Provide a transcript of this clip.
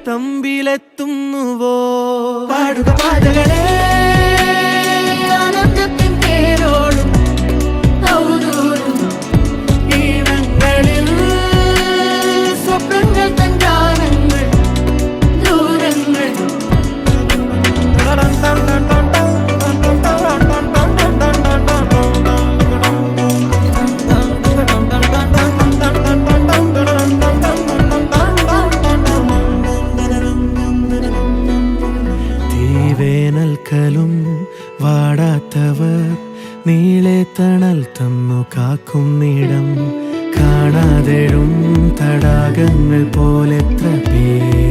തമ്പിലെത്തുന്നുവോ? പാടുക പാതകളെ ആനന്ദത്തിൻ പേരോടും ഔദൂരും ഈണങ്ങളിൽ സ്വപ്നങ്ങൾ തൻ ഗാനങ്ങൾ ദൂരങ്ങൾ. തീവേനൽക്കലും വാടാത്തവർ നീളെ തണൽ തന്നു കാക്കുന്നിടം കാണാതെഴും തടാകങ്ങൾ പോലെത്ര പേർ